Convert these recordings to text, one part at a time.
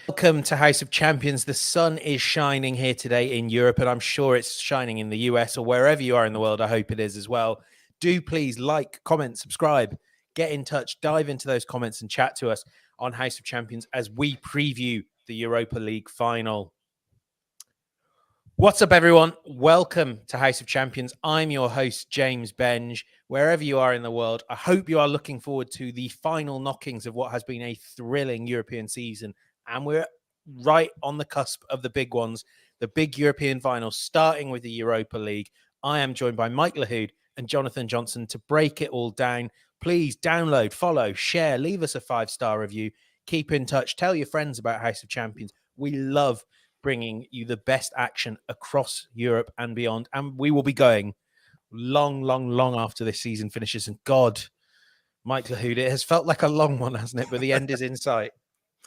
Welcome to House of Champions. The sun is shining here today in Europe, and I'm sure it's shining in the US or wherever you are in the world. I hope it is as well. Do please like, comment, subscribe, get in touch, dive into those comments and chat to us on House of Champions as we preview the Europa League final. What's up, everyone? Welcome to House of Champions. I'm your host, James Benge. Wherever you are in the world, I hope you are looking forward to the final knockings of what has been a thrilling European season. And we're right on the cusp of the big ones, the big European finals, starting with the Europa League. I am joined by Mike Lahoud and Jonathan Johnson to break it all down. Please download, follow, share, leave us a 5-star review. Keep in touch. Tell your friends about House of Champions. We love bringing you the best action across Europe and beyond. And we will be going long after this season finishes. And God, Mike Lahoud, it has felt like a long one, hasn't it? But the end is in sight.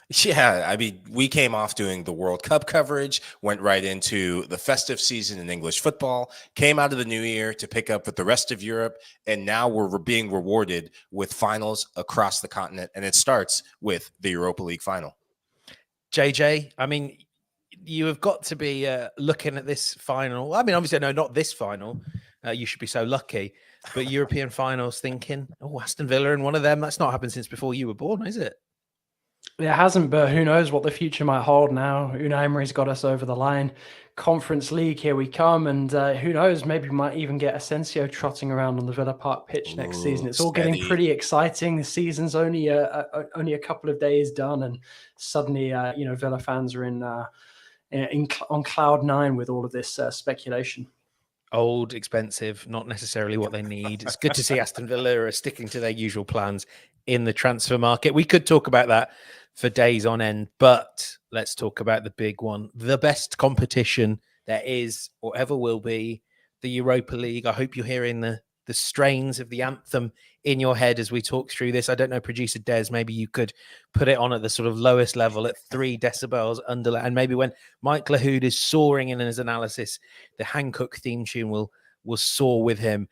Yeah, I mean, we came off doing the World Cup coverage, went right into the festive season in English football, came out of the new year to pick up with the rest of Europe, and now we're being rewarded with finals across the continent, and it starts with the Europa League final. JJ, I mean, you have got to be looking at this final. I mean, obviously, no, not this final. You should be so lucky. But European finals thinking, oh, Aston Villa and one of them. That's not happened since before you were born, is it? It hasn't, but who knows what the future might hold now. Unai Emery's got us over the line. Conference League, here we come. And who knows, maybe we might even get Asensio trotting around on the Villa Park pitch next season. It's all getting pretty exciting. The season's only a couple of days done. And suddenly, Villa fans are on cloud nine with all of this speculation. Old, expensive, not necessarily what they need. It's good to see Aston Villa are sticking to their usual plans in the transfer market. We could talk about that for days on end, but let's talk about the big one, the best competition there is or ever will be, the Europa League. I hope you're hearing the strains of the anthem in your head as we talk through this. I don't know, producer Des, maybe you could put it on at the sort of lowest level at 3 decibels under, and maybe when Mike Lahoud is soaring in his analysis, the Hancock theme tune will soar with him.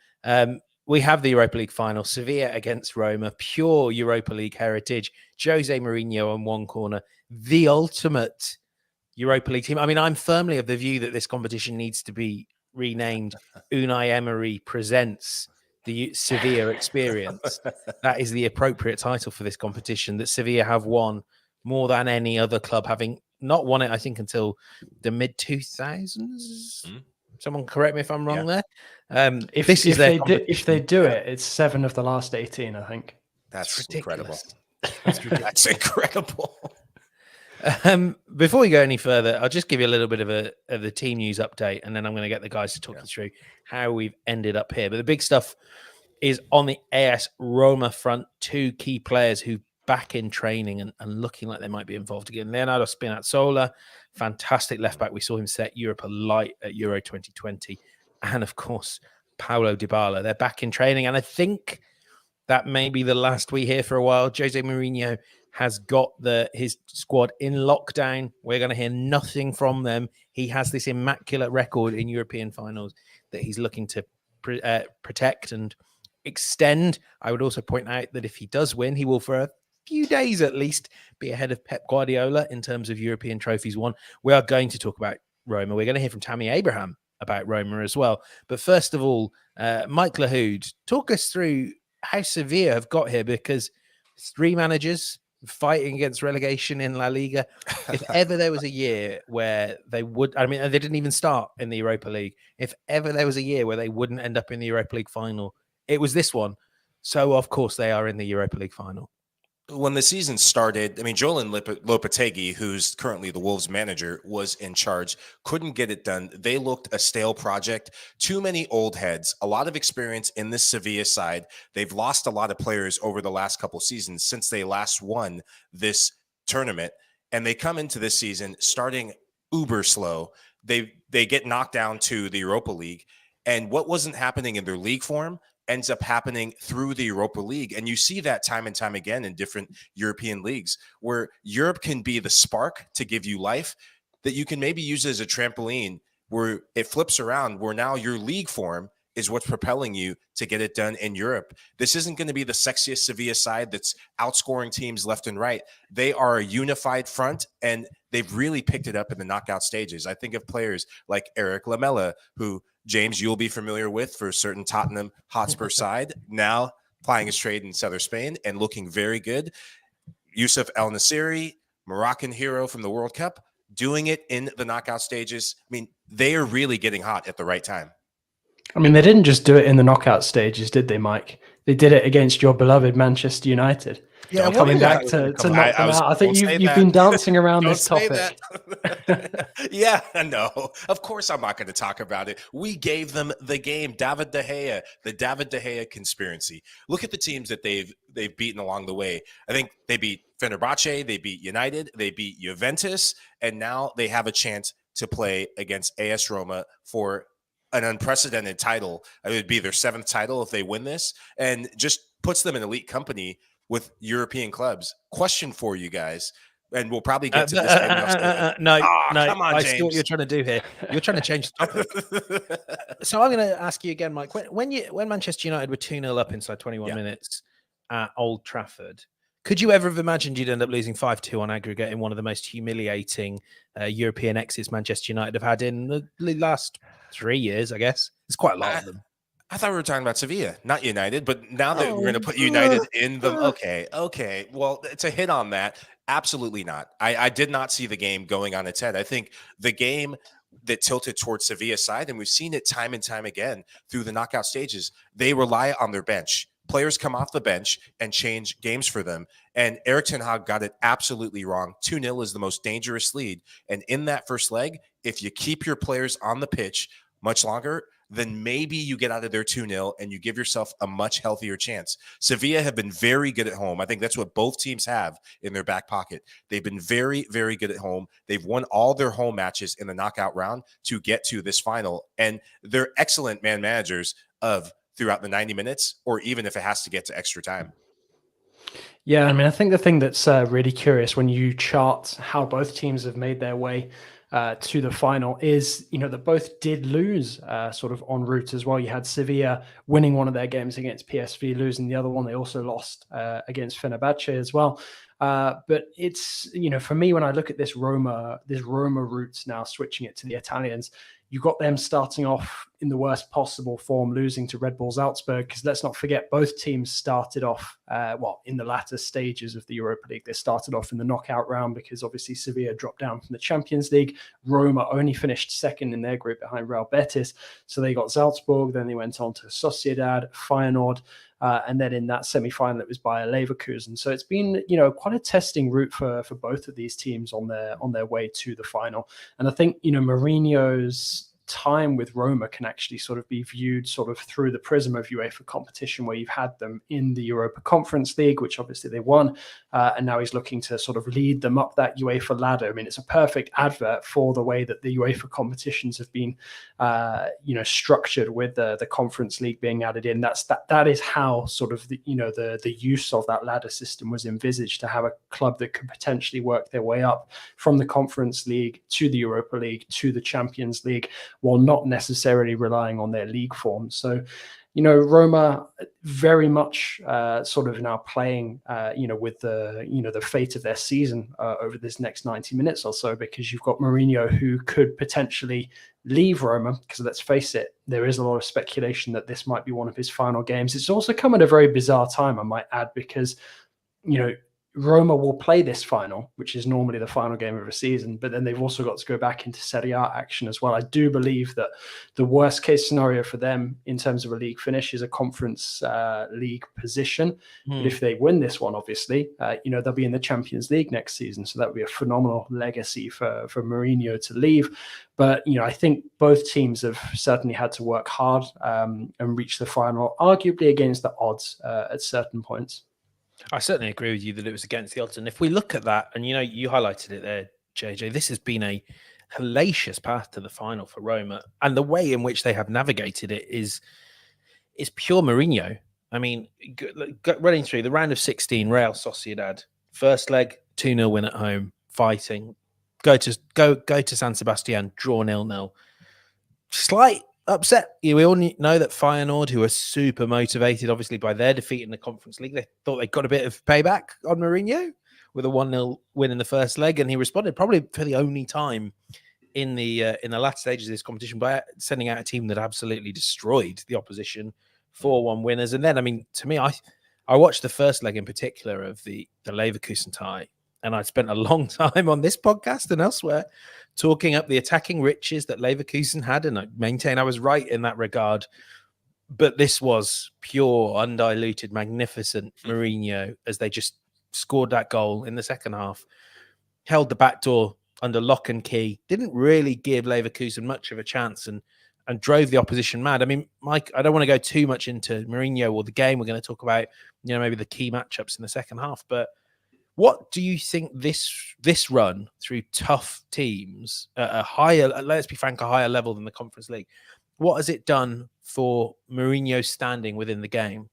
We have the Europa League final, Sevilla against Roma, pure Europa League heritage, Jose Mourinho on one corner, the ultimate Europa League team. I mean, I'm firmly of the view that this competition needs to be renamed Unai Emery Presents the Sevilla Experience. That is the appropriate title for this competition that Sevilla have won more than any other club, having not won it, I think, until the mid-2000s. Someone correct me if I'm wrong there. If they do it, it's 7 of the last 18, I think. That's incredible. That's incredible. Before we go any further, I'll just give you a little bit of the team news update, and then I'm going to get the guys to talk you through how we've ended up here. But the big stuff is on the AS Roma front. 2 key players who back in training and looking like they might be involved again. Leonardo Spinazzola, fantastic left back. We saw him set Europe alight at Euro 2020. And of course, Paulo Dybala. They're back in training. And I think that may be the last we hear for a while. Jose Mourinho has got his squad in lockdown. We're going to hear nothing from them. He has this immaculate record in European finals that he's looking to protect and extend. I would also point out that if he does win, he will, for a few days at least, be ahead of Pep Guardiola in terms of European trophies won. We are going to talk about Roma. We're going to hear from Tammy Abraham about Roma as well. But first of all, Mike Lahoud, talk us through how Sevilla have got here, because 3 managers fighting against relegation in La Liga. If ever there was a year where they would, I mean, they didn't even start in the Europa League. If ever there was a year where they wouldn't end up in the Europa League final, it was this one. So, of course, they are in the Europa League final. When the season started, I mean, Jolan Lopetegui, who's currently the Wolves manager, was in charge, couldn't get it done. They looked a stale project. Too many old heads, a lot of experience in this Sevilla side. They've lost a lot of players over the last couple seasons since they last won this tournament. And they come into this season starting uber slow. They get knocked down to the Europa League. And what wasn't happening in their league form ends up happening through the Europa League. And you see that time and time again in different European leagues, where Europe can be the spark to give you life that you can maybe use as a trampoline, where it flips around, where now your league form is what's propelling you to get it done in Europe. This isn't going to be the sexiest Sevilla side that's outscoring teams left and right. They are a unified front, and they've really picked it up in the knockout stages. I think of players like Eric Lamela, who, James, you'll be familiar with for a certain Tottenham Hotspur side, now plying his trade in southern Spain and looking very good. Yusuf El Nasiri, Moroccan hero from the World Cup, doing it in the knockout stages. I mean, they are really getting hot at the right time. I mean, they didn't just do it in the knockout stages, did they, Mike? They did it against your beloved Manchester United. Yeah, coming back to knock them out. I think you've been dancing around this topic. Yeah, no, of course I'm not going to talk about it. We gave them the game. David De Gea, the David De Gea conspiracy. Look at the teams that they've beaten along the way. I think they beat Fenerbahce, they beat United, they beat Juventus, and now they have a chance to play against AS Roma for an unprecedented title. It would be their 7th title if they win this, and just puts them in elite company with European clubs. Question for you guys, and we'll probably get to this. No, come on, I James. see what you're trying to do here. You're trying to change the topic. So I'm going to ask you again, Mike. When Manchester United were 2-0 up inside 21 minutes at Old Trafford, could you ever have imagined you'd end up losing 5-2 on aggregate in one of the most humiliating European exits Manchester United have had in the last 3 years, I guess? It's quite a lot of them. I thought we were talking about Sevilla, not United, but now that we're going to put United in them. Okay. Well, it's a hit on that. Absolutely not. I did not see the game going on its head. I think the game that tilted towards Sevilla's side, and we've seen it time and time again through the knockout stages, they rely on their bench. Players come off the bench and change games for them. And Erik ten Hag got it absolutely wrong. 2-0 is the most dangerous lead. And in that first leg, if you keep your players on the pitch much longer, then maybe you get out of there 2-0 and you give yourself a much healthier chance. Sevilla have been very good at home. I think that's what both teams have in their back pocket. They've been very, very good at home. They've won all their home matches in the knockout round to get to this final. And they're excellent man managers of throughout the 90 minutes, or even if it has to get to extra time. Yeah, I mean, I think the thing that's really curious when you chart how both teams have made their way to the final is, that both did lose sort of en route as well. You had Sevilla winning one of their games against PSV, losing the other one. They also lost against Fenerbahce as well. But it's, for me, when I look at this Roma route now, switching it to the Italians, you got them starting off in the worst possible form, losing to Red Bull Salzburg, because let's not forget both teams started off, in the latter stages of the Europa League. They started off in the knockout round because obviously Sevilla dropped down from the Champions League. Roma only finished second in their group behind Real Betis. So they got Salzburg, then they went on to Sociedad, Feyenoord, and then in that semi-final, it was Bayer Leverkusen. So it's been, quite a testing route for both of these teams on their way to the final. And I think, Mourinho's time with Roma can actually sort of be viewed sort of through the prism of UEFA competition, where you've had them in the Europa Conference League, which obviously they won, and now he's looking to sort of lead them up that UEFA ladder. I mean, it's a perfect advert for the way that the UEFA competitions have been, structured, with the Conference League being added in. That is how sort of the use of that ladder system was envisaged, to have a club that could potentially work their way up from the Conference League to the Europa League to the Champions League, while not necessarily relying on their league form. So, Roma very much sort of now playing, with the fate of their season over this next 90 minutes or so, because you've got Mourinho, who could potentially leave Roma, because let's face it, there is a lot of speculation that this might be one of his final games. It's also come at a very bizarre time, I might add, because, Roma will play this final, which is normally the final game of a season, but then they've also got to go back into Serie A action as well. I do believe that the worst case scenario for them in terms of a league finish is a Conference League position. But if they win this one, obviously, they'll be in the Champions League next season. So that would be a phenomenal legacy for Mourinho to leave. But, I think both teams have certainly had to work hard and reach the final, arguably against the odds at certain points. I certainly agree with you that it was against the odds. And if we look at that, and you highlighted it there, JJ, this has been a hellacious path to the final for Roma. And the way in which they have navigated it is pure Mourinho. I mean, running through the round of 16, Real Sociedad, first leg, 2-0 win at home, fighting. Go to San Sebastian, draw 0-0. Slight upset. We all know that Feyenoord, who are super motivated, obviously, by their defeat in the Conference League, they thought they got a bit of payback on Mourinho with a 1-0 win in the first leg, and he responded probably for the only time in the latter stages of this competition by sending out a team that absolutely destroyed the opposition, 4-1 winners. And then, I mean, to me, I watched the first leg in particular of the Leverkusen tie, and I spent a long time on this podcast and elsewhere talking up the attacking riches that Leverkusen had, and I maintain I was right in that regard. But this was pure, undiluted, magnificent Mourinho as they just scored that goal in the second half, held the back door under lock and key, didn't really give Leverkusen much of a chance, and drove the opposition mad. I mean, Mike, I don't want to go too much into Mourinho or the game. We're going to talk about, maybe the key matchups in the second half, but what do you think this run through tough teams at a higher, let's be frank, a higher level than the Conference League, what has it done for Mourinho's standing within the game?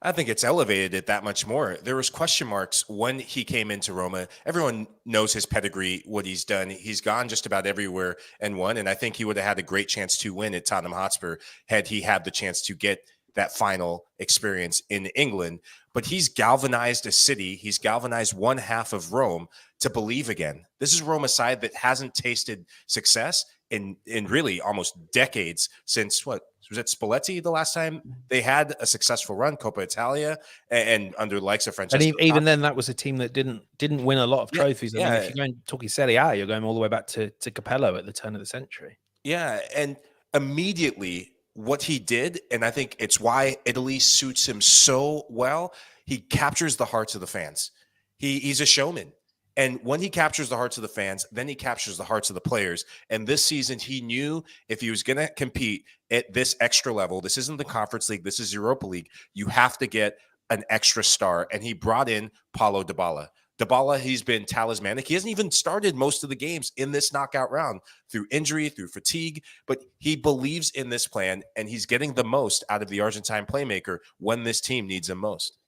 I think it's elevated it that much more. There was question marks when he came into Roma. Everyone knows his pedigree, what he's done. He's gone just about everywhere and won. And I think he would have had a great chance to win at Tottenham Hotspur had he had the chance to get that final experience in England. But he's galvanized a city. He's galvanized one half of Rome to believe again. This is Roma side that hasn't tasted success in really almost decades since what? Was it Spalletti the last time they had a successful run, Coppa Italia, and under the likes of Francesco? And even then, that was a team that didn't win a lot of trophies. Yeah. I mean, if you're talking Serie A, you're going all the way back to Capello at the turn of the century. Yeah, and immediately what he did, and I think it's why Italy suits him so well, he captures the hearts of the fans. He's a showman. And when he captures the hearts of the fans, then he captures the hearts of the players. And this season, he knew if he was going to compete at this extra level, this isn't the Conference League, this is Europa League, you have to get an extra star. And he brought in Paulo Dybala. Dybala, he's been talismanic. He hasn't even started most of the games in this knockout round through injury, through fatigue, but he believes in this plan, and he's getting the most out of the Argentine playmaker when this team needs him most.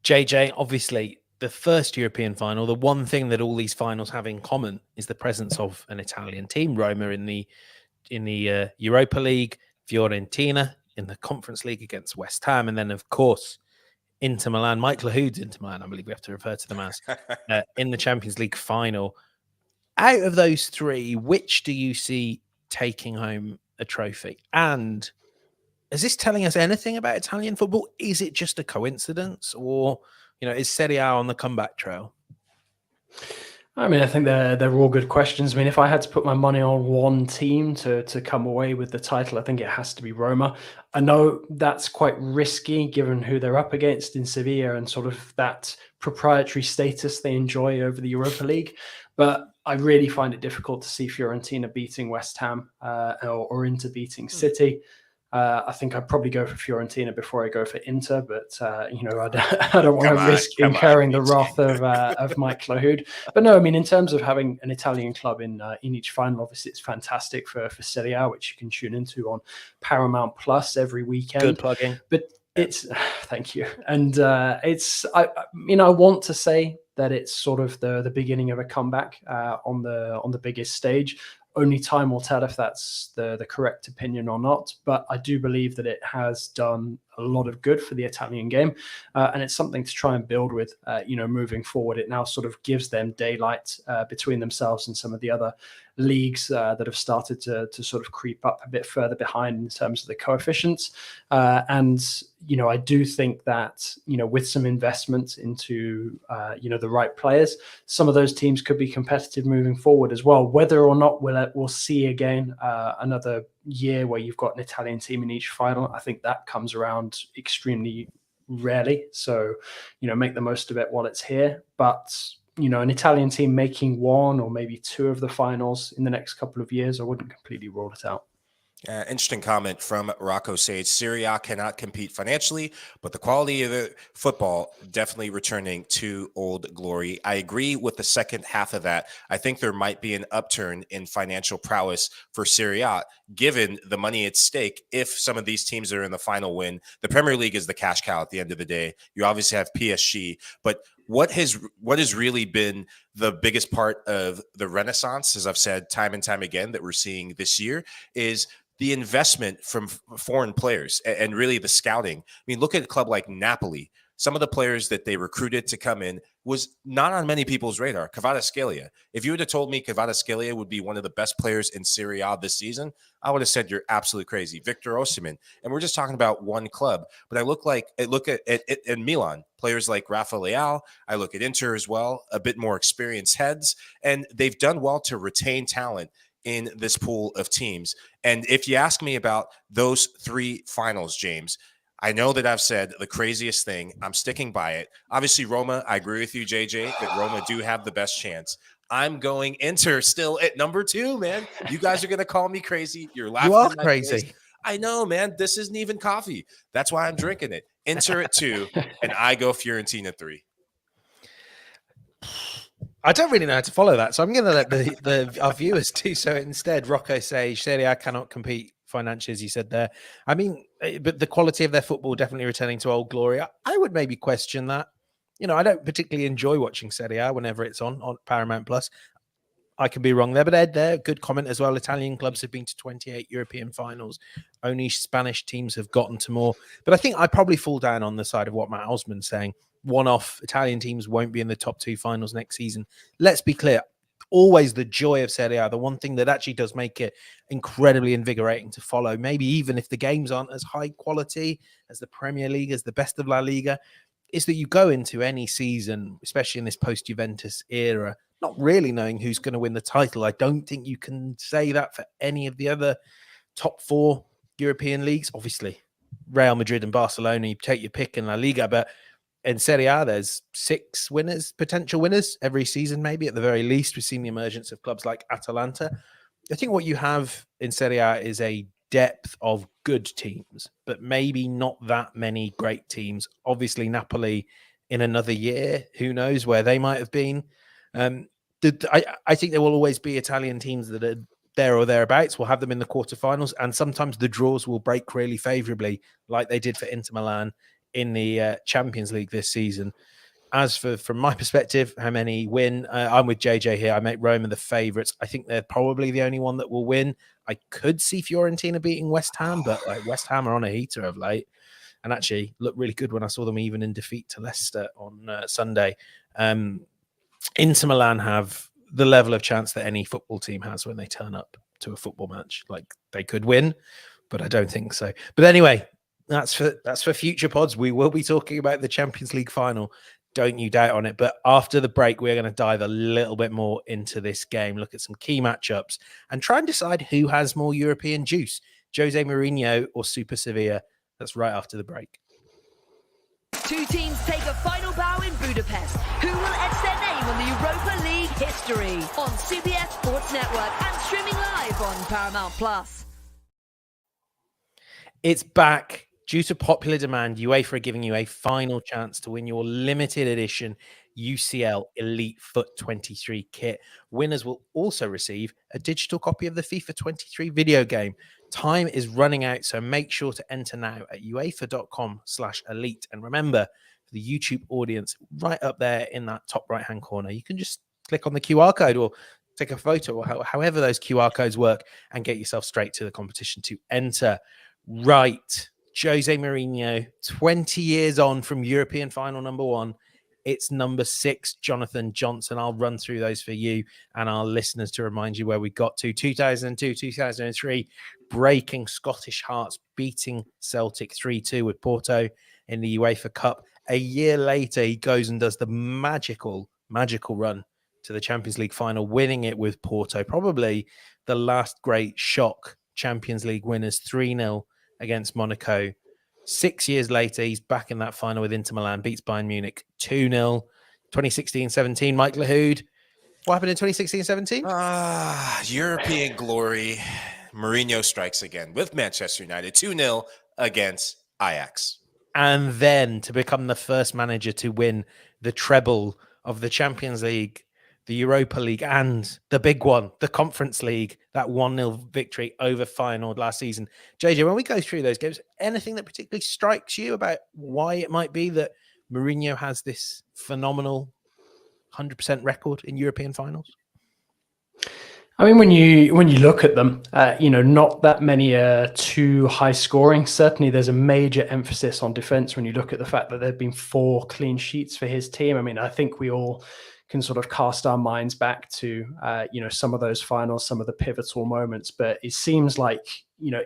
JJ, obviously, the first European final, the one thing that all these finals have in common is the presence of an Italian team. Roma in the Europa League, Fiorentina in the Conference League against West Ham, and then, of course, Inter Milan, Mike Lahoud's Inter Milan, I believe we have to refer to them as, in the Champions League final. Out of those three, which do you see taking home a trophy? And is this telling us anything about Italian football? Is it just a coincidence, or is Serie A on the comeback trail? I mean, I think they're all good questions. I mean, if I had to put my money on one team to come away with the title, I think it has to be Roma. I know that's quite risky given who they're up against in Sevilla and sort of that proprietary status they enjoy over the Europa League. But I really find it difficult to see Fiorentina beating West Ham or Inter beating City. I think I'd probably go for Fiorentina before I go for Inter, but I don't want to risk incurring the wrath of Mike Lahoud. But no, I mean, in terms of having an Italian club in each final, obviously it's fantastic for Serie A, which you can tune into on Paramount Plus every weekend. Good plugging. But it's thank you, and I want to say that it's sort of the beginning of a comeback on the biggest stage. Only time will tell if that's the correct opinion or not. But I do believe that it has done a lot of good for the Italian game. And it's something to try and build with, moving forward. It now sort of gives them daylight between themselves and some of the other leagues that have started to sort of creep up a bit further behind in terms of the coefficients. I do think that, with some investment into, the right players, some of those teams could be competitive moving forward as well. Whether or not we'll see again another year where you've got an Italian team in each final, I think that comes around extremely rarely. So, make the most of it while it's here. But, an Italian team making one or maybe two of the finals in the next couple of years, I wouldn't completely rule it out. Interesting comment from Rocco Sage. Serie A cannot compete financially, but the quality of the football definitely returning to old glory. I agree with the second half of that. I think there might be an upturn in financial prowess for Serie A, given the money at stake. If some of these teams are in the final win, the Premier League is the cash cow at the end of the day. You obviously have PSG, but what has really been the biggest part of the renaissance, as I've said time and time again, that we're seeing this year is the investment from foreign players and really the scouting. I mean, look at a club like Napoli. Some of the players that they recruited to come in was not on many people's radar. Kvaratskhelia. If you would have told me Kvaratskhelia would be one of the best players in Serie A this season, I would have said you're absolutely crazy. Victor Osimhen. And we're just talking about one club. But I look at Milan, players like Rafa Leao. I look at Inter as well, a bit more experienced heads. And they've done well to retain talent in this pool of teams. And if you ask me about those three finals, James, I know that I've said the craziest thing. I'm sticking by it. Obviously, Roma, I agree with you, JJ, that Roma do have the best chance. I'm going Inter still at number 2, man. You guys are going to call me crazy. You're laughing. You are crazy. Face. I know, man. This isn't even coffee. That's why I'm drinking it. Inter at 2, and I go Fiorentina 3. I don't really know how to follow that, so I'm going to let our viewers do so instead. Rocco says, Serie A cannot compete financially, as you said there. I mean, but the quality of their football definitely returning to old glory. I would maybe question that. You know, I don't particularly enjoy watching Serie A whenever it's on Paramount Plus. I can be wrong there, but they're good comment as well. Italian clubs have been to 28 European finals. Only Spanish teams have gotten to more. But I think I probably fall down on the side of what Matt Osman's saying. One-off Italian teams won't be in the top 2 finals next season. Let's be clear. Always the joy of Serie A, the one thing that actually does make it incredibly invigorating to follow, maybe even if the games aren't as high quality as the Premier League, as the best of La Liga, is that you go into any season, especially in this post-Juventus era, not really knowing who's going to win the title. I don't think you can say that for any of the other top 4 European leagues. Obviously, Real Madrid and Barcelona, you take your pick in La Liga, but in Serie A, there's 6 winners, potential winners every season, maybe at the very least. We've seen the emergence of clubs like Atalanta. I think what you have in Serie A is a depth of good teams, but maybe not that many great teams. Obviously, Napoli in another year, who knows where they might have been. I think there will always be Italian teams that are there or thereabouts. We'll have them in the quarterfinals, and sometimes the draws will break really favorably, like they did for Inter Milan in the Champions League this season. As for, from my perspective, how many win? I'm with JJ here. I make Roma the favourites. I think they're probably the only one that will win. I could see Fiorentina beating West Ham, but like West Ham are on a heater of late, and actually looked really good when I saw them even in defeat to Leicester on Sunday. Inter Milan have the level of chance that any football team has when they turn up to a football match. Like they could win, but I don't think so. But anyway, that's for future pods. We will be talking about the Champions League final. Don't you doubt on it. But after the break, we're going to dive a little bit more into this game, look at some key matchups, and try and decide who has more European juice, Jose Mourinho or Super Sevilla. That's right after the break. 2 teams take a final bow in Budapest. Who will etch their name on the Europa League history? On CBS Sports Network and streaming live on Paramount Plus. It's back. Due to popular demand, UEFA are giving you a final chance to win your limited edition UCL Elite Foot 23 kit. Winners will also receive a digital copy of the FIFA 23 video game. Time is running out, so make sure to enter now at uefa.com/elite. And remember, for the YouTube audience, right up there in that top right-hand corner, you can just click on the QR code or take a photo or however those QR codes work and get yourself straight to the competition to enter. Right. Jose Mourinho, 20 years on from European final number 1. It's number 6, Jonathan Johnson. I'll run through those for you and our listeners to remind you where we got to. 2002, 2003, breaking Scottish hearts, beating Celtic 3-2 with Porto in the UEFA Cup. A year later, he goes and does the magical run to the Champions League final, winning it with Porto. Probably the last great shock Champions League winners, 3-0 against Monaco. 6 years later, he's back in that final with Inter Milan, beats Bayern Munich 2-0. 2016-17, Mike Lahoud. What happened in 2016-17? European glory. Mourinho strikes again with Manchester United, 2-0 against Ajax. And then to become the first manager to win the treble of the Champions League, the Europa League, and the big one, the Conference League, that 1-0 victory over Feyenoord last season. JJ, when we go through those games, anything that particularly strikes you about why it might be that Mourinho has this phenomenal 100% record in European finals? I mean, when you look at them, not that many are too high scoring. Certainly, there's a major emphasis on defense when you look at the fact that there have been 4 clean sheets for his team. I mean, I think we all can sort of cast our minds back to, some of those finals, some of the pivotal moments. But it seems like,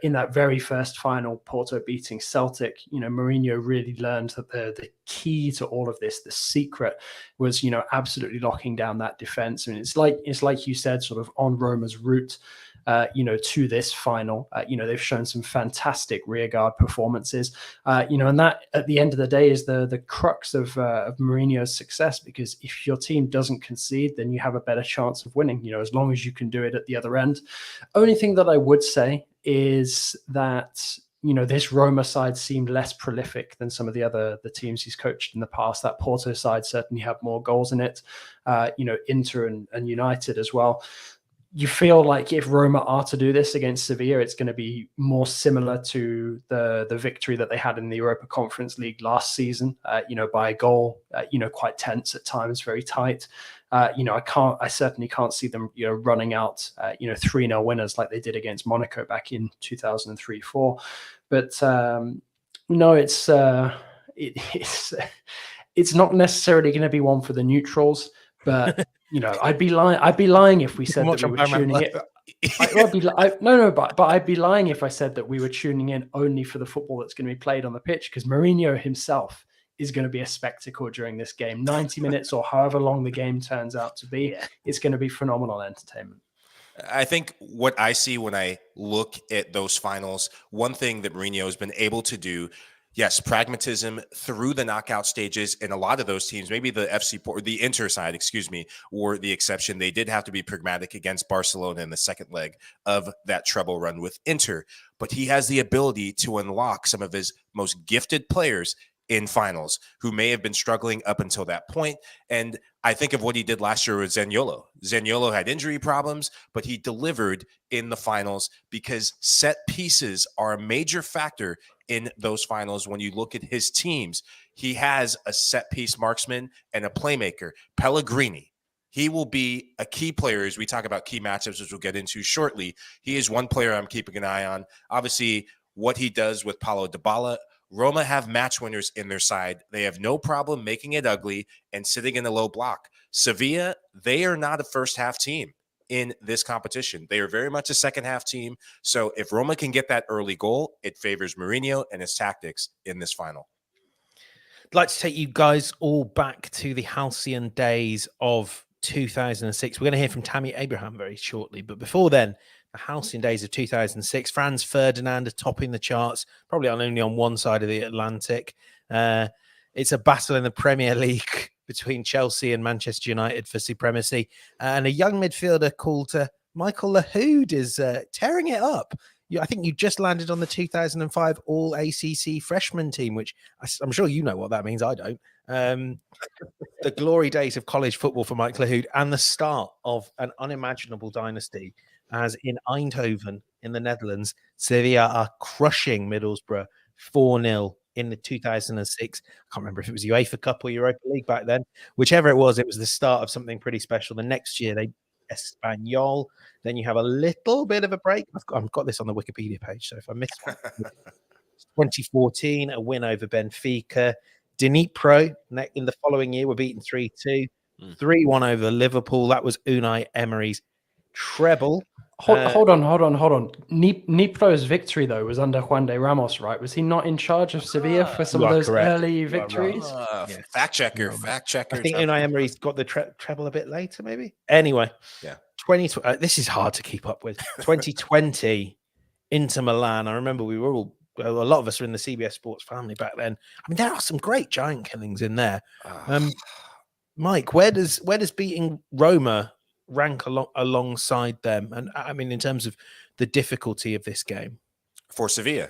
in that very first final, Porto beating Celtic, Mourinho really learned that the key to all of this, the secret, was, absolutely locking down that defense. And it's like you said, sort of on Roma's route, to this final. They've shown some fantastic rearguard performances, and that at the end of the day is the crux of Mourinho's success, because if your team doesn't concede, then you have a better chance of winning, as long as you can do it at the other end. Only thing that I would say is that, this Roma side seemed less prolific than some of the teams he's coached in the past. That Porto side certainly had more goals in it, Inter and United as well. You feel like if Roma are to do this against Sevilla, it's going to be more similar to the victory that they had in the Europa Conference League last season, by a goal, quite tense at times, very tight. I certainly can't see them, running out, 3-0 winners like they did against Monaco back in 2003-04. But no, it's not necessarily going to be one for the neutrals, but. I'd be lying if we said that we were tuning in. But I'd be lying if I said that we were tuning in only for the football that's going to be played on the pitch, because Mourinho himself is going to be a spectacle during this game. 90 minutes or however long the game turns out to be, it's going to be phenomenal entertainment. I think what I see when I look at those finals, one thing that Mourinho has been able to do, yes, pragmatism through the knockout stages. And a lot of those teams, maybe the Inter side, were the exception. They did have to be pragmatic against Barcelona in the second leg of that treble run with Inter. But he has the ability to unlock some of his most gifted players in finals who may have been struggling up until that point. And I think of what he did last year with Zaniolo. Zaniolo had injury problems, but he delivered in the finals because set pieces are a major factor in those finals. When you look at his teams, he has a set piece marksman and a playmaker. Pellegrini, he will be a key player as we talk about key matchups, which we'll get into shortly. He is one player I'm keeping an eye on. Obviously, what he does with Paulo Dybala. Roma have match winners in their side. They have no problem making it ugly and sitting in a low block. Sevilla, they are not a first half team in this competition. They are very much a second half team. So if Roma can get that early goal, it favors Mourinho and his tactics in this final. I'd like to take you guys all back to the halcyon days of 2006. We're going to hear from Tammy Abraham very shortly. But before then, the halcyon days of 2006, Franz Ferdinand are topping the charts, probably only on one side of the Atlantic. It's a battle in the Premier League between Chelsea and Manchester United for supremacy. And a young midfielder called Michael Lahoud is tearing it up. I think you just landed on the 2005 All-ACC freshman team, which I'm sure you know what that means. I don't. The glory days of college football for Mike Lahoud and the start of an unimaginable dynasty, as in Eindhoven in the Netherlands, Sevilla are crushing Middlesbrough 4-0 in the 2006. I can't remember if it was UEFA Cup or Europa League back then. Whichever it was the start of something pretty special. The next year, they Espanyol. Then you have a little bit of a break. I've got this on the Wikipedia page, so if I miss one. 2014, a win over Benfica. Dnipro in the following year were beaten 3-2. 3-1 over Liverpool. That was Unai Emery's treble. Hold on. Dnipro's victory, though, was under Juan de Ramos, right? Was he not in charge of Sevilla for some of those early victories? Right. Fact checker. I think Unai Emery's got the treble a bit later, maybe. Anyway, yeah. This is hard to keep up with. 2020, Inter Milan. I remember we were all, a lot of us were in the CBS Sports family back then. I mean, there are some great giant killings in there. Mike, where does beating Roma rank alongside them? And I mean, in terms of the difficulty of this game for Sevilla,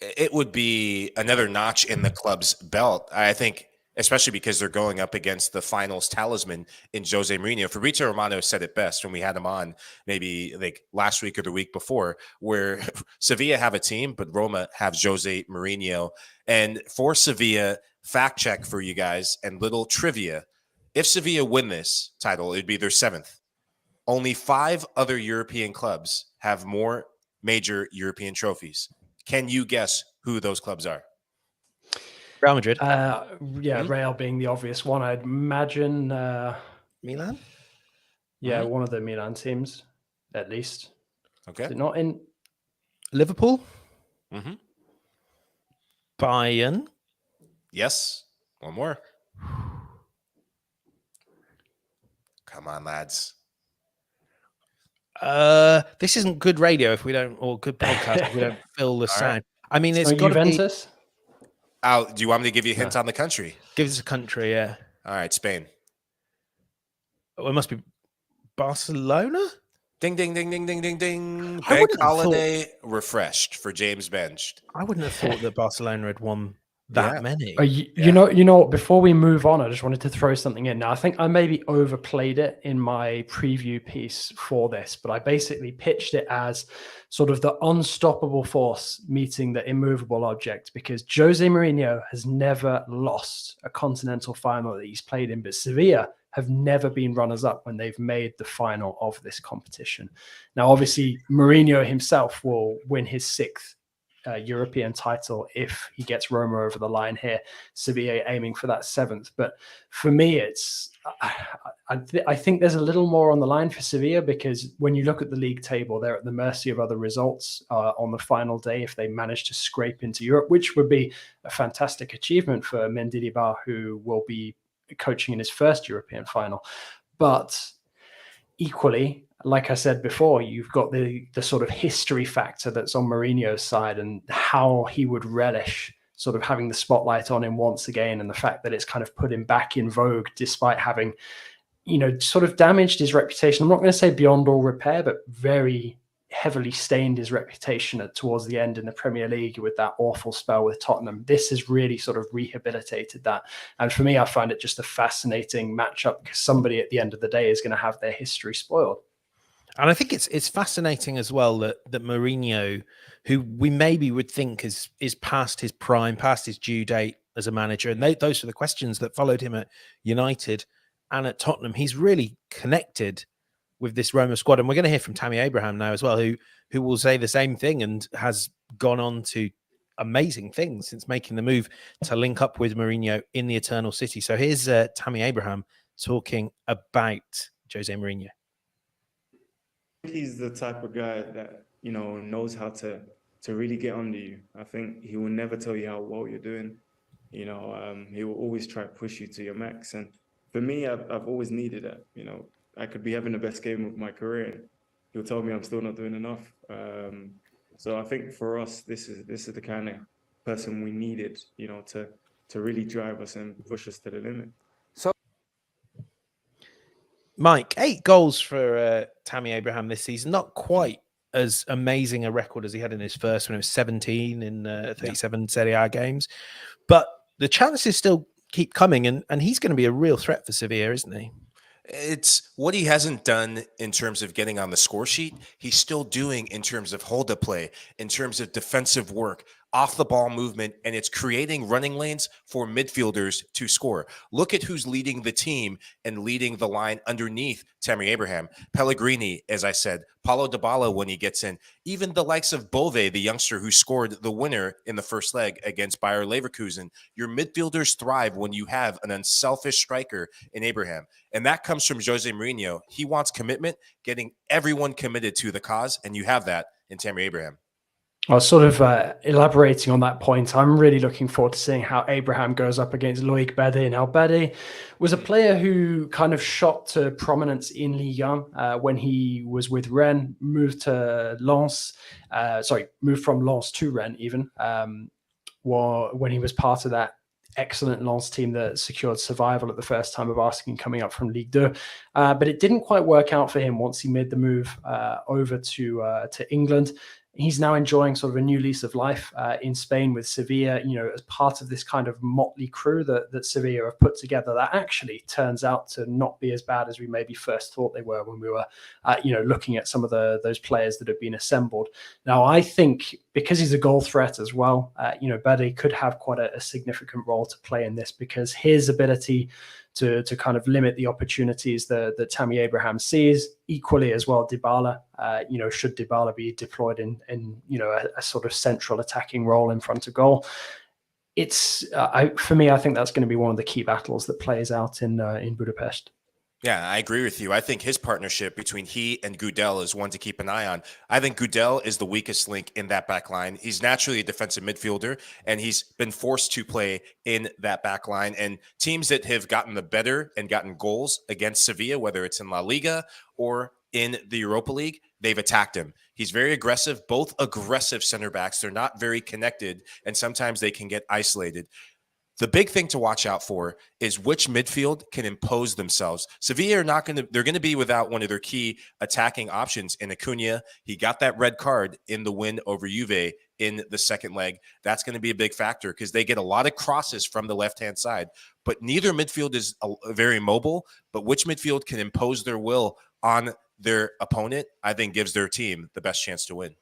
it would be another notch in the club's belt. I think especially because they're going up against the finals talisman in Jose Mourinho. Fabrizio Romano said it best when we had him on maybe like last week or the week before, where Sevilla have a team, but Roma have Jose Mourinho. And for Sevilla, fact check for you guys and little trivia. If Sevilla win this title, it'd be their 7th. Only 5 other European clubs have more major European trophies. Can you guess who those clubs are? Real Madrid. Real being the obvious one. I'd imagine Milan? Yeah, one of the Milan teams, at least. Okay. Is it not in Liverpool? Mm-hmm. Bayern? Yes. One more. Come on, lads. This isn't good radio if we don't, or good podcast if we don't fill the sound. Right. I mean, it's got Juventus. Do you want me to give you a hint on the country? Give us a country, yeah. All right, Spain. Oh, it must be Barcelona? Ding, ding, ding, ding, ding, ding, ding. Bank holiday refreshed for James Benched. I wouldn't have thought that Barcelona had won that many. You know, before we move on, I just wanted to throw something in. Now, I think I maybe overplayed it in my preview piece for this, but I basically pitched it as sort of the unstoppable force meeting the immovable object, because Jose Mourinho has never lost a continental final that he's played in, but Sevilla have never been runners-up when they've made the final of this competition. Now, obviously, Mourinho himself will win his 6th European title if he gets Roma over the line here. Sevilla aiming for that 7th. But for me, it's I think there's a little more on the line for Sevilla, because when you look at the league table, they're at the mercy of other results on the final day if they manage to scrape into Europe, which would be a fantastic achievement for Mendilibar, who will be coaching in his first European final. But equally, like I said before, you've got the sort of history factor that's on Mourinho's side, and how he would relish sort of having the spotlight on him once again, and the fact that it's kind of put him back in vogue despite having, you know, sort of damaged his reputation. I'm not going to say beyond all repair, but very heavily stained his reputation towards the end in the Premier League with that awful spell with Tottenham. This has really sort of rehabilitated that. And for me, I find it just a fascinating matchup, because somebody at the end of the day is going to have their history spoiled. And I think it's fascinating as well that Mourinho, who we maybe would think is past his prime, past his due date as a manager, and those are the questions that followed him at United and at Tottenham. He's really connected with this Roma squad, and we're going to hear from Tammy Abraham now as well, who will say the same thing and has gone on to amazing things since making the move to link up with Mourinho in the Eternal City. So here's Tammy Abraham talking about Jose Mourinho. He's the type of guy that, you know, knows how to really get under you. I think he will never tell you how well you're doing. You know, he will always try to push you to your max. And for me, I've always needed that. You know, I could be having the best game of my career, and he'll tell me I'm still not doing enough. So I think for us, this is the kind of person we needed, you know, to really drive us and push us to the limit. Mike, 8 goals for Tammy Abraham this season. Not quite as amazing a record as he had in his first, when it was 17 in 37 Serie A games. But the chances still keep coming, and he's going to be a real threat for Sevilla, isn't he? It's what he hasn't done in terms of getting on the score sheet. He's still doing in terms of hold-up play, in terms of defensive work, off the ball movement, and it's creating running lanes for midfielders to score. Look at who's leading the team and leading the line underneath Tammy Abraham. Pellegrini, as I said, Paulo Dybala when he gets in, even the likes of Bove, the youngster who scored the winner in the first leg against Bayer Leverkusen. Your midfielders thrive when you have an unselfish striker in Abraham. And that comes from Jose Mourinho. He wants commitment, getting everyone committed to the cause, and you have that in Tammy Abraham. I was sort of elaborating on that point. I'm really looking forward to seeing how Abraham goes up against Loic Bede. Now, Bede was a player who kind of shot to prominence in Ligue 1 when he was with Rennes, moved from Lens to Rennes even, when he was part of that excellent Lens team that secured survival at the first time of asking, coming up from Ligue 2. But it didn't quite work out for him once he made the move over to England. he's now enjoying sort of a new lease of life in Spain with Sevilla, as part of this kind of motley crew that Sevilla have put together that actually turns out to not be as bad as we maybe first thought they were when we were, looking at some of those players that have been assembled. Now, I think because he's a goal threat as well, Bade could have quite a significant role to play in this, because his ability to kind of limit the opportunities that Tammy Abraham sees, equally as well Dybala, should Dybala be deployed in a sort of central attacking role in front of goal. For me, I think that's going to be one of the key battles that plays out in Budapest. Yeah, I agree with you. I think his partnership between he and Gudel is one to keep an eye on. I think Gudel is the weakest link in that back line. He's naturally a defensive midfielder, and he's been forced to play in that back line. And teams that have gotten the better and gotten goals against Sevilla, whether it's in La Liga or in the Europa League, they've attacked him. He's very aggressive, both aggressive center backs. They're not very connected, and sometimes they can get isolated. The big thing to watch out for is which midfield can impose themselves. Sevilla they're going to be without one of their key attacking options in Acuna. He got that red card in the win over Juve in the second leg. That's going to be a big factor because they get a lot of crosses from the left-hand side. But neither midfield is very mobile, but which midfield can impose their will on their opponent, I think gives their team the best chance to win.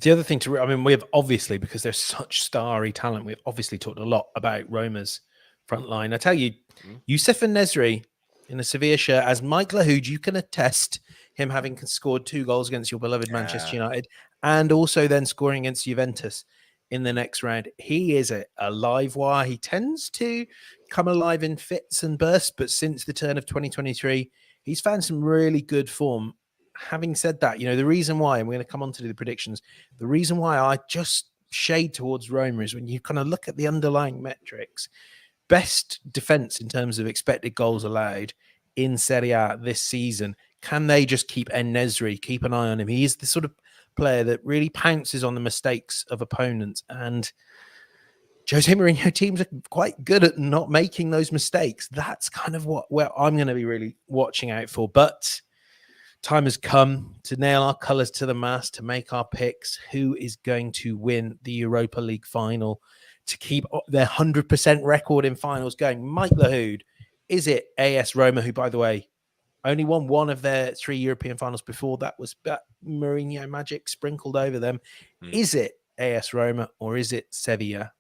The other thing we have obviously, because there's such starry talent, we've obviously talked a lot about Roma's front line. I tell you, Youssef En-Nesyri in a Sevilla shirt, as Mike Lahoud, you can attest him having scored 2 goals against your beloved Manchester United and also then scoring against Juventus in the next round. He is a live wire. He tends to come alive in fits and bursts, but since the turn of 2023, he's found some really good form. Having said that, the reason why, and we're going to come on to do the predictions, the reason why I just shade towards Roma is when you kind of look at the underlying metrics, best defense in terms of expected goals allowed in Serie A this season. Can they just keep En-Nesyri, keep an eye on him? He is the sort of player that really pounces on the mistakes of opponents, and Jose Mourinho teams are quite good at not making those mistakes. That's kind of where I'm going to be really watching out for. But time has come to nail our colours to the mast, to make our picks. Who is going to win the Europa League final to keep their 100% record in finals going? Mike Lahoud, is it AS Roma, who, by the way, only won one of their 3 European finals before that was Mourinho magic sprinkled over them? Is it AS Roma or is it Sevilla?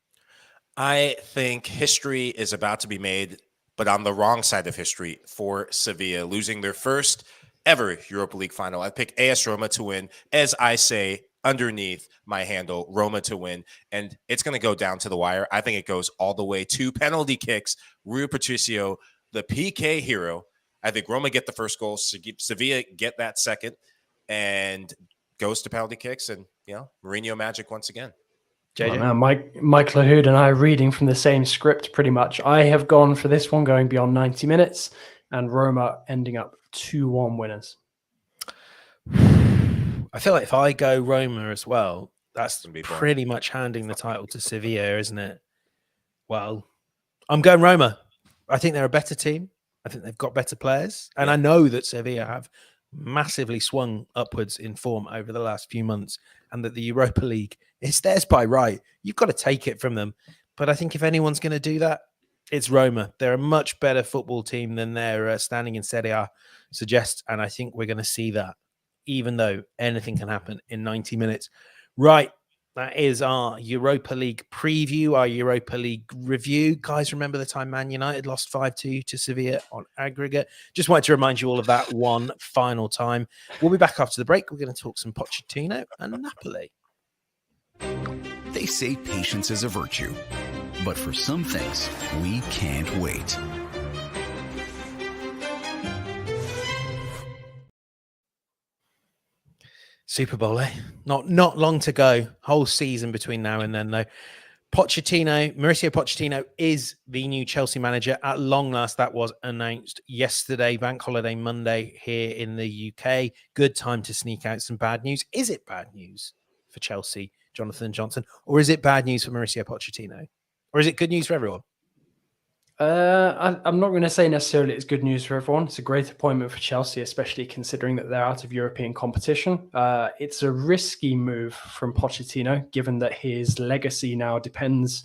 I think history is about to be made, but on the wrong side of history for Sevilla, losing their first ever Europa League final. I pick AS Roma to win. As I say underneath my handle, Roma to win. And it's going to go down to the wire. I think it goes all the way to penalty kicks. Rui Patricio, the PK hero. I think Roma get the first goal. Sevilla get that second and goes to penalty kicks. And, Mourinho magic once again. JJ? Oh, man, Mike Lahoud and I are reading from the same script pretty much. I have gone for this one going beyond 90 minutes and Roma ending up 2-1 winners. I feel like if I go Roma as well, that's pretty much handing the title to Sevilla, isn't it? Well, I'm going Roma. I think they're a better team. I think they've got better players. And I know that Sevilla have massively swung upwards in form over the last few months, and that the Europa League is theirs by right. You've got to take it from them. But I think if anyone's going to do that, it's Roma. They're a much better football team than their standing in Serie A suggests. And I think we're going to see that, even though anything can happen in 90 minutes. Right. That is our Europa League preview, our Europa League review. Guys, remember the time Man United lost 5-2 to Sevilla on aggregate? Just wanted to remind you all of that one final time. We'll be back after the break. We're going to talk some Pochettino and Napoli. They say patience is a virtue, but for some things, we can't wait. Super Bowl, eh? Not long to go. Whole season between now and then, though. Mauricio Pochettino is the new Chelsea manager. At long last, that was announced yesterday, Bank Holiday Monday here in the UK. Good time to sneak out some bad news. Is it bad news for Chelsea, Jonathan Johnson, or is it bad news for Mauricio Pochettino? Or is it good news for everyone? I'm not going to say necessarily it's good news for everyone. It's a great appointment for Chelsea, especially considering that they're out of European competition. It's a risky move from Pochettino, given that his legacy now depends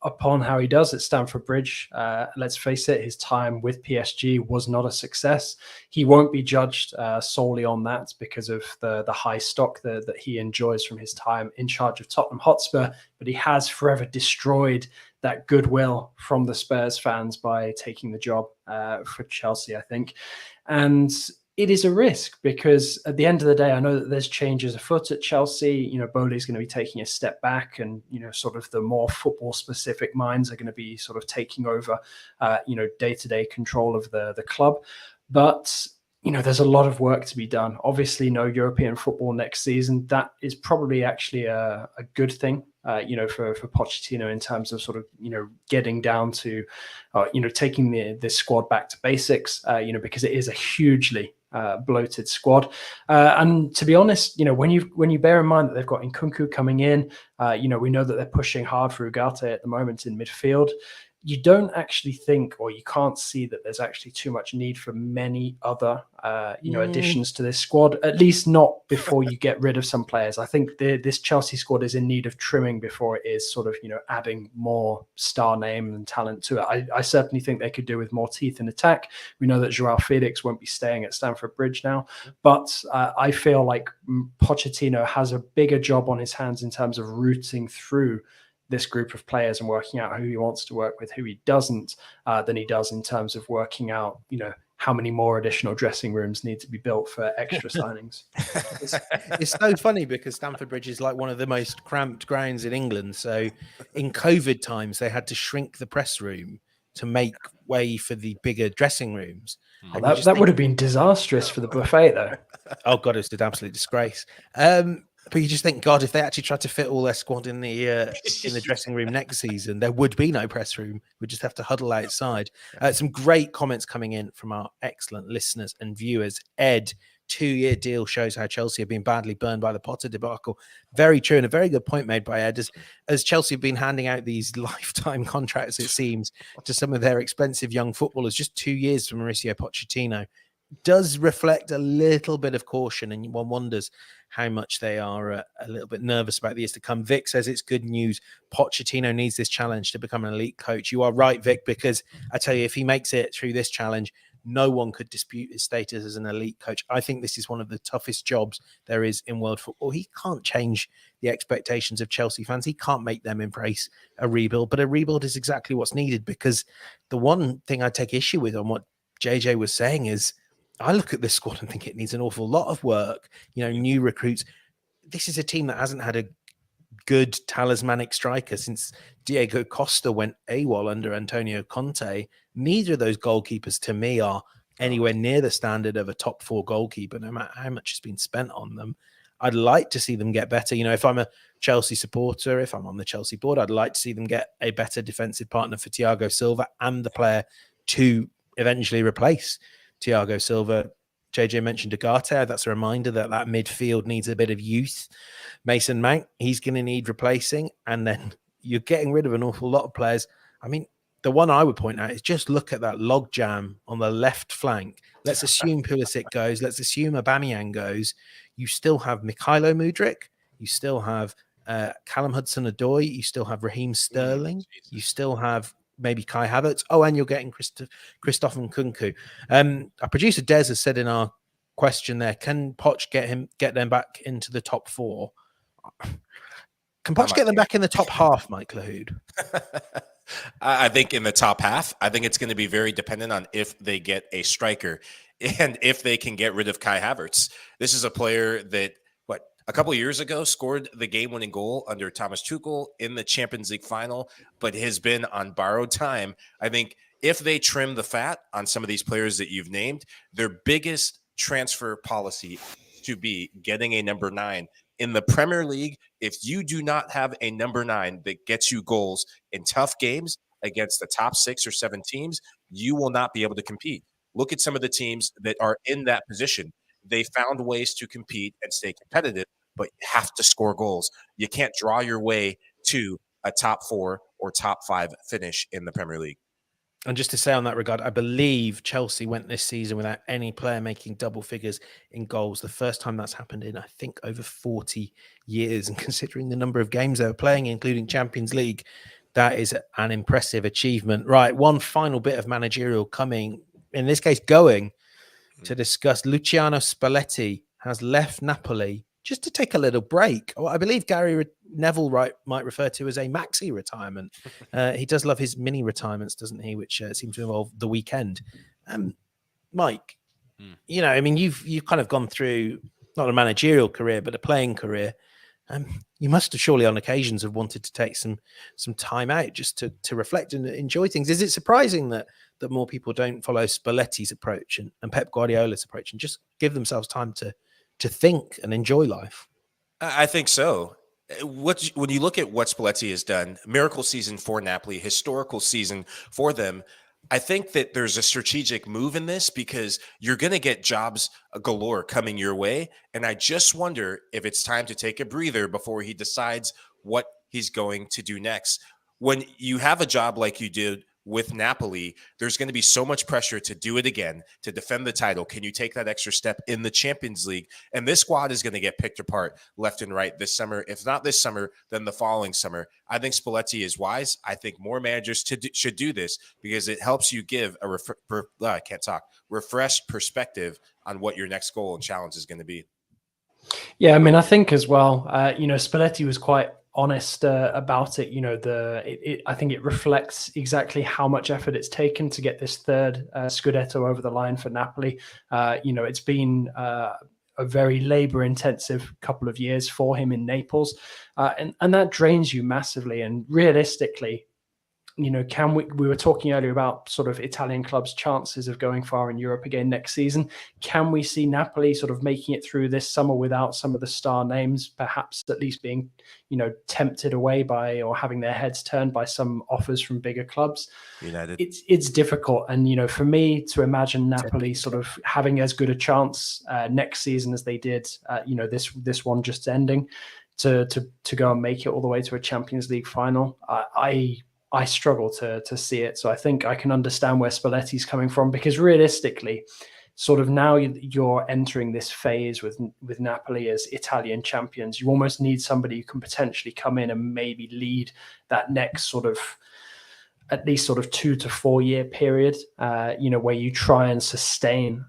upon how he does at Stamford Bridge. Let's face it, his time with PSG was not a success. He won't be judged solely on that because of the high stock that he enjoys from his time in charge of Tottenham Hotspur, but he has forever destroyed that goodwill from the Spurs fans by taking the job for Chelsea, I think. And it is a risk because at the end of the day, I know that there's changes afoot at Chelsea. You know, Bowley's going to be taking a step back and, you know, sort of the more football specific minds are going to be sort of taking over, day-to-day control of the club. But, you know, there's a lot of work to be done. Obviously, no European football next season. That is probably actually a good thing, for Pochettino in terms of sort of, getting down to, taking the squad back to basics, because it is a hugely bloated squad. And to be honest, when you bear in mind that they've got Nkunku coming in, we know that they're pushing hard for Ugarte at the moment in midfield. You don't actually think, or you can't see that there's actually too much need for many other, additions to this squad, at least not before you get rid of some players. I think this Chelsea squad is in need of trimming before it is sort of, adding more star name and talent to it. I certainly think they could do with more teeth in attack. We know that Joao Felix won't be staying at Stamford Bridge now, but I feel like Pochettino has a bigger job on his hands in terms of rooting through this group of players and working out who he wants to work with, who he doesn't, than he does in terms of working out, how many more additional dressing rooms need to be built for extra signings. It's so funny because Stamford Bridge is like one of the most cramped grounds in England. So in COVID times, they had to shrink the press room to make way for the bigger dressing rooms. Oh, that would have been disastrous for the buffet, though. Oh, God, it's an absolute disgrace. But you just think, God, if they actually tried to fit all their squad in the dressing room next season, there would be no press room. We'd just have to huddle outside. Some great comments coming in from our excellent listeners and viewers. Ed, 2-year deal shows how Chelsea have been badly burned by the Potter debacle. Very true, and a very good point made by Ed. As Chelsea have been handing out these lifetime contracts, it seems, to some of their expensive young footballers, just 2 years from Mauricio Pochettino, does reflect a little bit of caution, and one wonders how much they are a little bit nervous about the years to come. Vic says it's good news. Pochettino needs this challenge to become an elite coach. You are right, Vic, because I tell you, if he makes it through this challenge, no one could dispute his status as an elite coach. I think this is one of the toughest jobs there is in world football. He can't change the expectations of Chelsea fans. He can't make them embrace a rebuild, but a rebuild is exactly what's needed, because the one thing I take issue with on what JJ was saying is, I look at this squad and think it needs an awful lot of work. New recruits. This is a team that hasn't had a good talismanic striker since Diego Costa went AWOL under Antonio Conte. Neither of those goalkeepers, to me, are anywhere near the standard of a top 4 goalkeeper, no matter how much has been spent on them. I'd like to see them get better. If I'm a Chelsea supporter, if I'm on the Chelsea board, I'd like to see them get a better defensive partner for Thiago Silva and the player to eventually replace Thiago Silva. JJ mentioned Ugarte. That's a reminder that midfield needs a bit of youth. Mason Mount, he's going to need replacing. And then you're getting rid of an awful lot of players. I mean, the one I would point out is just look at that logjam on the left flank. Let's assume Pulisic goes. Let's assume Aubameyang goes. You still have Mikhailo Mudryk. You still have Callum Hudson-Odoi. You still have Raheem Sterling. You still have maybe Kai Havertz. Oh, and you're getting Christoph Nkunku. Our producer Des has said in our question there, can Poch get them back into the top 4? Can Poch get them back in the top half, Mike Lahoud? I think in the top half. I think it's going to be very dependent on if they get a striker and if they can get rid of Kai Havertz. This is a player that, a couple of years ago, scored the game-winning goal under Thomas Tuchel in the Champions League final, but has been on borrowed time. I think if they trim the fat on some of these players that you've named, their biggest transfer policy to be getting a number 9. In the Premier League, if you do not have a number 9 that gets you goals in tough games against the top 6 or 7 teams, you will not be able to compete. Look at some of the teams that are in that position. They found ways to compete and stay competitive, but you have to score goals. You can't draw your way to a top 4 or top 5 finish in the Premier League. And just to say on that regard, I believe Chelsea went this season without any player making double figures in goals. The first time that's happened in, I think, over 40 years. And considering the number of games they were playing, including Champions League, that is an impressive achievement. Right, one final bit of managerial coming, in this case, going to discuss. Luciano Spalletti has left Napoli just to take a little break. What I believe Gary Neville might refer to as a maxi retirement. He does love his mini retirements, doesn't he? Which seem to involve the weekend. Mike, you know, I mean, you've kind of gone through not a managerial career, but a playing career. You must have surely on occasions have wanted to take some time out just to reflect and enjoy things. Is it surprising that more people don't follow Spalletti's approach and Pep Guardiola's approach and just give themselves time to think and enjoy life? I think so. When you look at what Spalletti has done, miracle season for Napoli, historical season for them, I think that there's a strategic move in this because you're going to get jobs galore coming your way. And I just wonder if it's time to take a breather before he decides what he's going to do next. When you have a job like you did with Napoli, there's going to be so much pressure to do it again, to defend the title. Can you take that extra step in the Champions League? And this squad is going to get picked apart left and right this summer. If not this summer, then the following summer. I think Spalletti is wise. I think more managers should do this because it helps you give a refreshed perspective on what your next goal and challenge is going to be. Yeah, I mean, I think as well, Spalletti was quite honest about it. I think it reflects exactly how much effort it's taken to get this third Scudetto over the line for Napoli. It's been a very labor-intensive couple of years for him in Naples, and that drains you massively. And realistically, we were talking earlier about sort of Italian clubs' chances of going far in Europe again next season. Can we see Napoli sort of making it through this summer without some of the star names, perhaps at least being, tempted away by or having their heads turned by some offers from bigger clubs? United. It's difficult. And, for me to imagine Napoli sort of having as good a chance next season as they did, this one just ending to go and make it all the way to a Champions League final, I struggle to see it. So I think I can understand where Spalletti's coming from, because realistically, sort of now you're entering this phase with Napoli as Italian champions. You almost need somebody who can potentially come in and maybe lead that next sort of at least sort of 2 to 4 year period, where you try and sustain,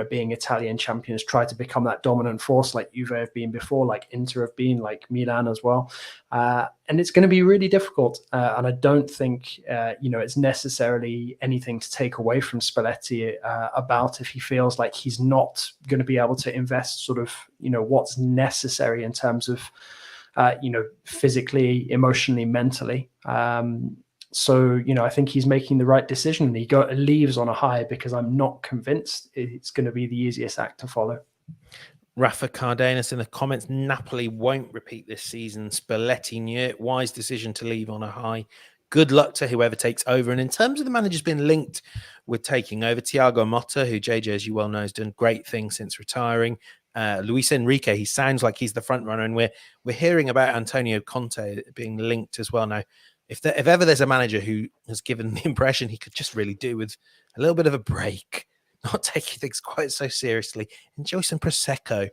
being Italian champions, try to become that dominant force like Juve have been before, like Inter have been, like Milan as well. And it's going to be really difficult. And I don't think, it's necessarily anything to take away from Spalletti about if he feels like he's not going to be able to invest sort of, what's necessary in terms of, physically, emotionally, mentally. So, I think he's making the right decision, and he leaves on a high, because I'm not convinced it's going to be the easiest act to follow. Rafa Cardenas in the comments: Napoli won't repeat this season. Spalletti knew it. Wise decision to leave on a high. Good luck to whoever takes over. And in terms of the managers being linked with taking over, Thiago Motta, who JJ, as you well know, has done great things since retiring. Luis Enrique, he sounds like he's the front runner, and we're hearing about Antonio Conte being linked as well now. If ever there's a manager who has given the impression he could just really do with a little bit of a break, not taking things quite so seriously, enjoy some Prosecco,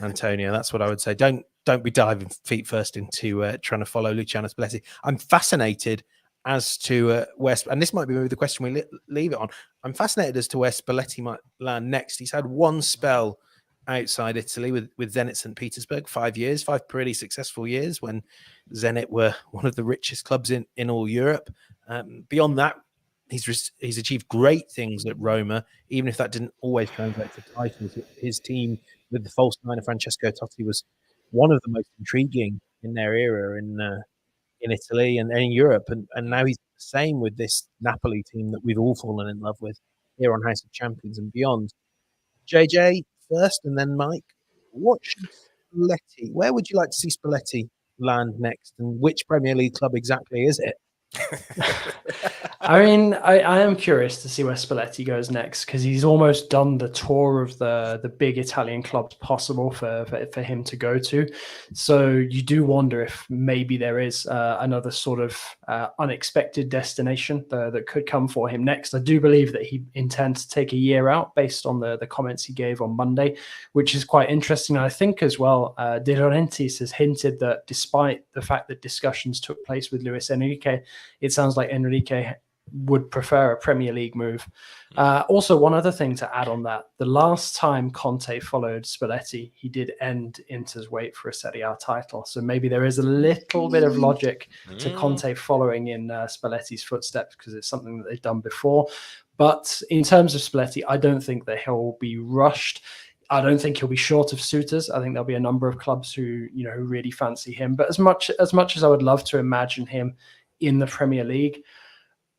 Antonio. That's what I would say. Don't be diving feet first into trying to follow Luciano Spalletti. I'm fascinated as to where, and this might be maybe the question we leave it on. I'm fascinated as to where Spalletti might land next. He's had one spell outside Italy with Zenit St. Petersburg, 5 years, 5 pretty successful years when Zenit were one of the richest clubs in all Europe. Beyond that, he's achieved great things at Roma, even if that didn't always translate to titles. His team with the false nine of Francesco Totti was one of the most intriguing in their era in Italy and in Europe. And now he's the same with this Napoli team that we've all fallen in love with here on House of Champions and beyond. JJ first, and then Mike. What should Spalletti? Where would you like to see Spalletti land next, and which Premier League club exactly is it? I mean, I am curious to see where Spalletti goes next, because he's almost done the tour of the big Italian clubs possible for him to go to. So you do wonder if maybe there is another sort of unexpected destination that could come for him next. I do believe that he intends to take a year out based on the comments he gave on Monday, which is quite interesting. I think as well, De Laurentiis has hinted that despite the fact that discussions took place with Luis Enrique, it sounds like Enrique would prefer a Premier League move. Also, one other thing to add on that, the last time Conte followed Spalletti, he did end Inter's wait for a Serie A title. So maybe there is a little bit of logic to Conte following in Spalletti's footsteps, because it's something that they've done before. But in terms of Spalletti, I don't think that he'll be rushed. I don't think he'll be short of suitors. I think there'll be a number of clubs who really fancy him. But as much as I would love to imagine him in the Premier League,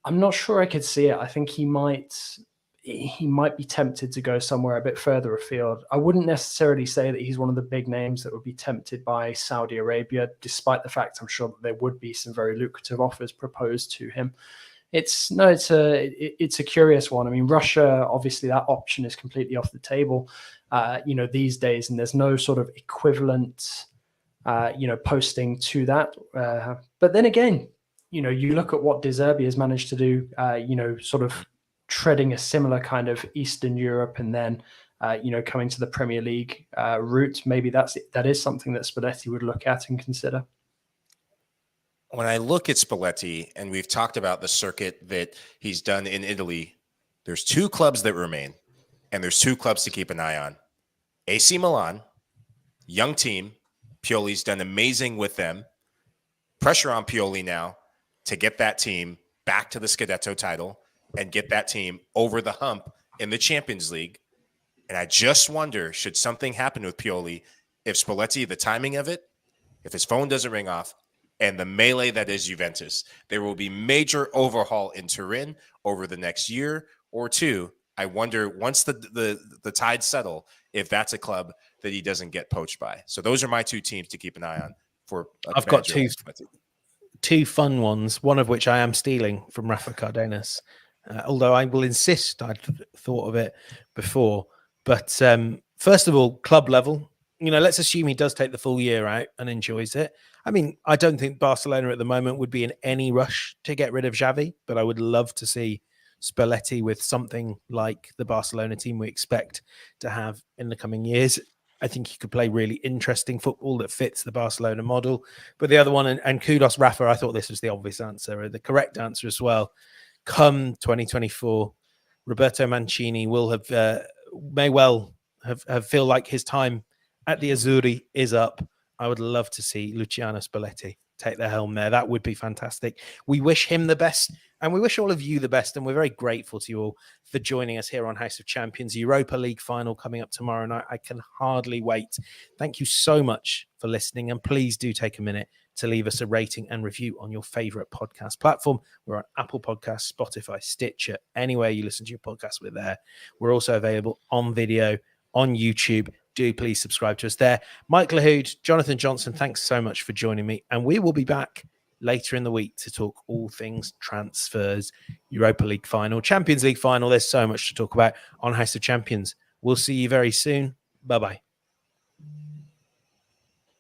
I'm not sure I could see it. I think he might be tempted to go somewhere a bit further afield. I wouldn't necessarily say that he's one of the big names that would be tempted by Saudi Arabia, despite the fact I'm sure that there would be some very lucrative offers proposed to him. It's a curious one. I mean, Russia, obviously that option is completely off the table, these days, and there's no sort of equivalent, posting to that. But then again, you look at what De Zerbi has managed to do, sort of treading a similar kind of Eastern Europe and then, coming to the Premier League route. Maybe that is something that Spalletti would look at and consider. When I look at Spalletti, and we've talked about the circuit that he's done in Italy, there's two clubs that remain, and there's two clubs to keep an eye on. AC Milan, young team. Pioli's done amazing with them. Pressure on Pioli now to get that team back to the Scudetto title and get that team over the hump in the Champions League. And I just wonder, should something happen with Pioli, if Spalletti, the timing of it, if his phone doesn't ring off, and the melee that is Juventus, there will be major overhaul in Turin over the next year or two. I wonder, once the tides settle, if that's a club that he doesn't get poached by. So those are my two teams to keep an eye on. I've got two fun ones, one of which I am stealing from Rafa Cardenas, although I will insist I'd thought of it before. But first of all, club level, let's assume he does take the full year out and enjoys it. I mean, I don't think Barcelona at the moment would be in any rush to get rid of Xavi, but I would love to see Spalletti with something like the Barcelona team we expect to have in the coming years. I think he could play really interesting football that fits the Barcelona model. But the other one, and kudos Rafa, I thought this was the obvious answer, the correct answer as well. Come 2024, Roberto Mancini will may well have feel like his time at the Azzurri is up. I would love to see Luciano Spalletti take the helm there. That would be fantastic. We wish him the best, and we wish all of you the best, and we're very grateful to you all for joining us here on House of Champions. Europa League final coming up tomorrow night. I can hardly wait. Thank you so much for listening, and please do take a minute to leave us a rating and review on your favorite podcast platform. We're on Apple Podcasts, Spotify, Stitcher, anywhere you listen to your podcast, we're there. We're also available on video on YouTube. Do please subscribe to us there. Mike Lahoud, Jonathan Johnson, thanks so much for joining me. And we will be back later in the week to talk all things transfers, Europa League final, Champions League final. There's so much to talk about on House of Champions. We'll see you very soon. Bye-bye.